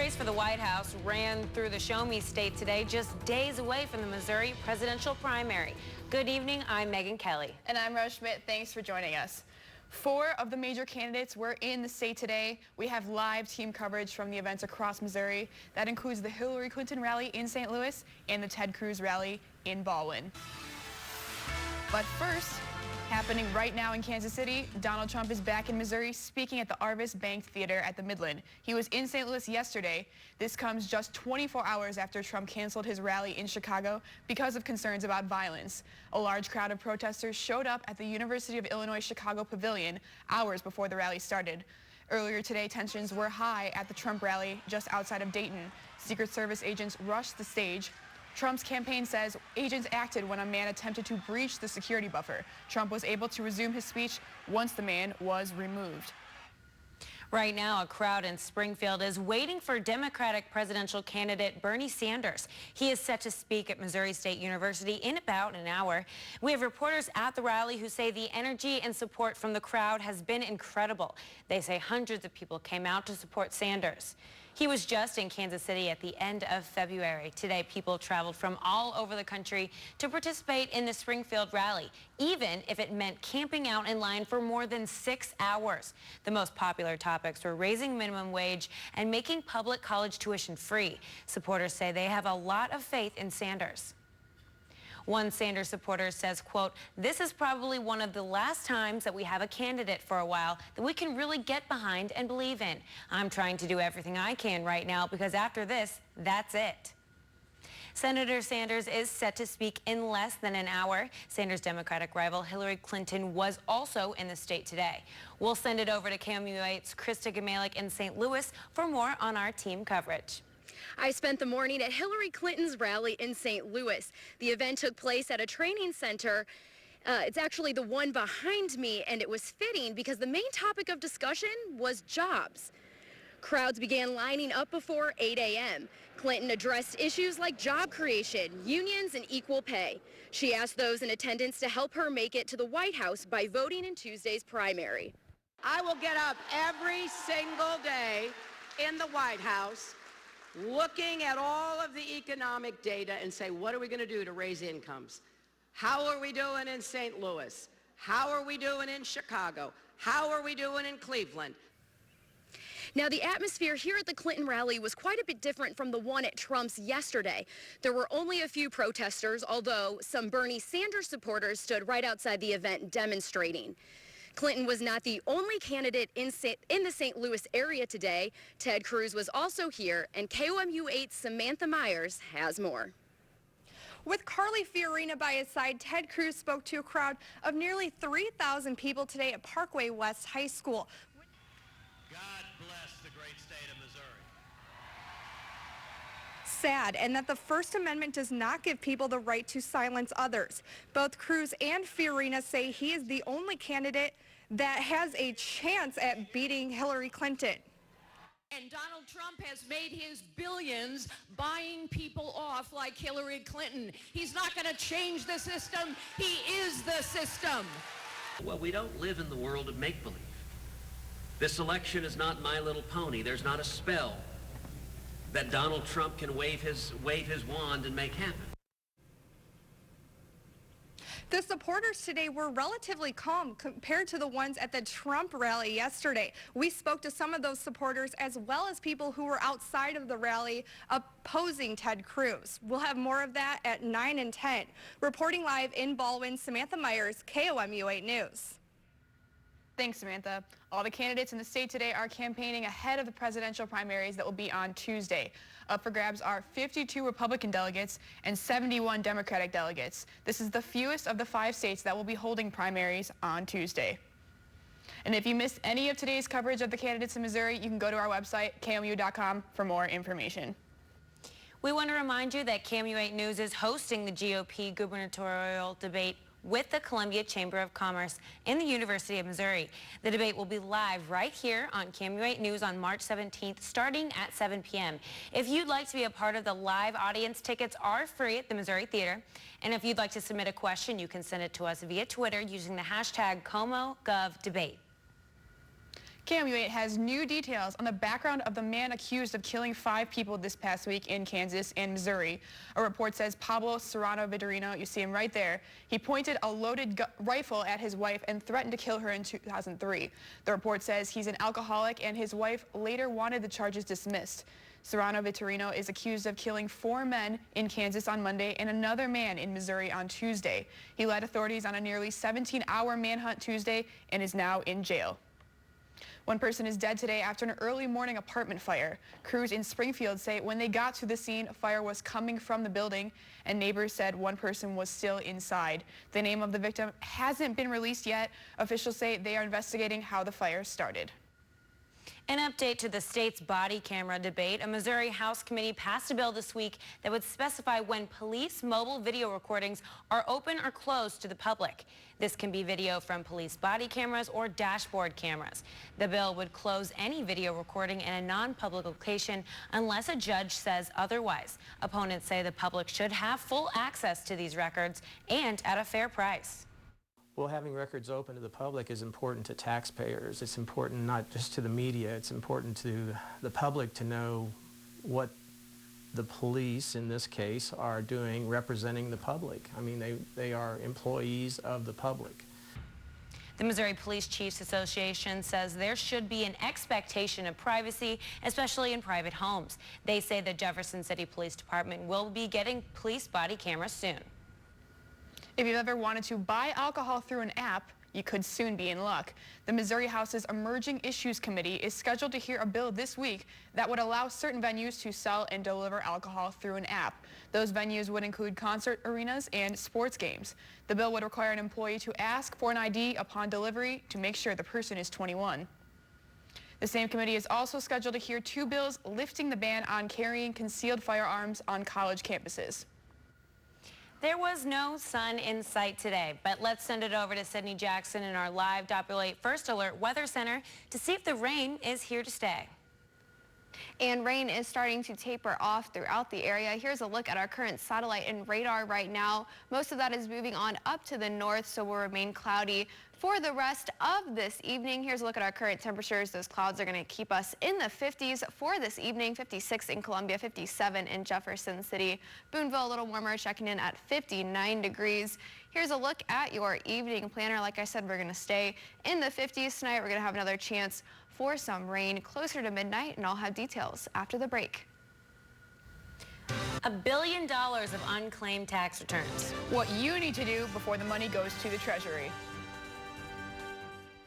race for the White House ran through the Show Me state today, just days away from the Missouri presidential primary. Good evening, I'm Megan Kelly. And I'm Rose Schmidt. Thanks for joining us. 4 of the major candidates were in the state today. We have live team coverage from the events across Missouri. That includes the Hillary Clinton rally in St. Louis and the Ted Cruz rally in Baldwin. But first, happening right now in Kansas City, Donald Trump is back in Missouri speaking at the Arvis Bank Theater at the Midland. He was in St. Louis yesterday. This comes just 24 hours after Trump canceled his rally in Chicago because of concerns about violence. A large crowd of protesters showed up at the University of Illinois Chicago Pavilion hours before the rally started. Earlier today, tensions were high at the Trump rally just outside of Dayton. Secret Service agents rushed the stage. Trump's campaign says agents acted when a man attempted to breach the security buffer. Trump was able to resume his speech once the man was removed. Right now, a crowd in Springfield is waiting for Democratic presidential candidate Bernie Sanders. He is set to speak at Missouri State University in about an hour. We have reporters at the rally who say the energy and support from the crowd has been incredible. They say hundreds of people came out to support Sanders. He was just in Kansas City at the end of February. Today, people traveled from all over the country to participate in the Springfield rally, even if it meant camping out in line for more than 6 hours. The most popular topics were raising minimum wage and making public college tuition free. Supporters say they have a lot of faith in Sanders. One Sanders supporter says, quote, "This is probably one of the last times that we have a candidate for a while that we can really get behind and believe in. I'm trying to do everything I can right now because after this, that's it." Senator Sanders is set to speak in less than an hour. Sanders' Democratic rival Hillary Clinton was also in the state today. We'll send it over to KMU8's Krista Gamalik in St. Louis for more on our team coverage. I spent the morning at Hillary Clinton's rally in St. Louis. The event took place at a training center. It's actually the one behind me, and it was fitting because the main topic of discussion was jobs. Crowds began lining up before 8 a.m. Clinton addressed issues like job creation, unions, and equal pay. She asked those in attendance to help her make it to the White House by voting in Tuesday's primary. I will get up every single day in the White House looking at all of the economic data and say, what are we going to do to raise incomes? How are we doing in St. Louis? How are we doing in Chicago? How are we doing in Cleveland? Now, the atmosphere here at the Clinton rally was quite a bit different from the one at Trump's yesterday. There were only a few protesters, although some Bernie Sanders supporters stood right outside the event demonstrating. Clinton was not the only candidate in the St. Louis area today. Ted Cruz was also here, and KOMU8's Samantha Myers has more. With Carly Fiorina by his side, Ted Cruz spoke to a crowd of nearly 3,000 people today at Parkway West High School. God bless the great state of Missouri. Sad, and that the First Amendment does not give people the right to silence others. Both Cruz and Fiorina say he is the only candidate that has a chance at beating Hillary Clinton. And Donald Trump has made his billions buying people off like Hillary Clinton. He's not going to change the system. He is the system. Well, we don't live in the world of make-believe. This election is not My Little Pony. There's not a spell that Donald Trump can wave his wand and make happen. The supporters today were relatively calm compared to the ones at the Trump rally yesterday. We spoke to some of those supporters as well as people who were outside of the rally opposing Ted Cruz. We'll have more of that at 9 and 10. Reporting live in Baldwin, Samantha Myers, KOMU8 News. Thanks, Samantha. All the candidates in the state today are campaigning ahead of the presidential primaries that will be on Tuesday. Up for grabs are 52 Republican delegates and 71 Democratic delegates. This is the fewest of the 5 states that will be holding primaries on Tuesday. And if you missed any of today's coverage of the candidates in Missouri, you can go to our website, KMU.com, for more information. We want to remind you that KMU8 News is hosting the GOP gubernatorial debate with the Columbia Chamber of Commerce and the University of Missouri. The debate will be live right here on KMU8 News on March 17th, starting at 7 p.m. If you'd like to be a part of the live audience, tickets are free at the Missouri Theater. And if you'd like to submit a question, you can send it to us via Twitter using the hashtag ComoGovDebate. KMU8 has new details on the background of the man accused of killing 5 people this past week in Kansas and Missouri. A report says Pablo Serrano Vitorino, you see him right there, he pointed a loaded rifle at his wife and threatened to kill her in 2003. The report says he's an alcoholic and his wife later wanted the charges dismissed. Serrano Vitorino is accused of killing 4 men in Kansas on Monday and another man in Missouri on Tuesday. He led authorities on a nearly 17-hour manhunt Tuesday and is now in jail. One person is dead today after an early morning apartment fire. Crews in Springfield say when they got to the scene, fire was coming from the building, and neighbors said one person was still inside. The name of the victim hasn't been released yet. Officials say they are investigating how the fire started. An update to the state's body camera debate. A Missouri House committee passed a bill this week that would specify when police mobile video recordings are open or closed to the public. This can be video from police body cameras or dashboard cameras. The bill would close any video recording in a non-public location unless a judge says otherwise. Opponents say the public should have full access to these records and at a fair price. Well, having records open to the public is important to taxpayers. It's important not just to the media. It's important to the public to know what the police, in this case, are doing representing the public. I mean, they are employees of the public. The Missouri Police Chiefs Association says there should be an expectation of privacy, especially in private homes. They say the Jefferson City Police Department will be getting police body cameras soon. If you've ever wanted to buy alcohol through an app, you could soon be in luck. The Missouri House's Emerging Issues Committee is scheduled to hear a bill this week that would allow certain venues to sell and deliver alcohol through an app. Those venues would include concert arenas and sports games. The bill would require an employee to ask for an ID upon delivery to make sure the person is 21. The same committee is also scheduled to hear 2 bills lifting the ban on carrying concealed firearms on college campuses. There was no sun in sight today, but let's send it over to Sydney Jackson in our live WA First Alert Weather Center to see if the rain is here to stay. And rain is starting to taper off throughout the area. Here's a look at our current satellite and radar right now. Most of that is moving on up to the north, so will remain cloudy for the rest of this evening. Here's a look at our current temperatures. Those clouds are going to keep us in the 50s for this evening. 56 in Columbia, 57 in Jefferson City. Boonville a little warmer, checking in at 59 degrees. Here's a look at your evening planner. Like I said, we're going to stay in the 50s tonight. We're going to have another chance for some rain closer to midnight, and I'll have details after the break. $1 billion of unclaimed tax returns. What you need to do before the money goes to the Treasury.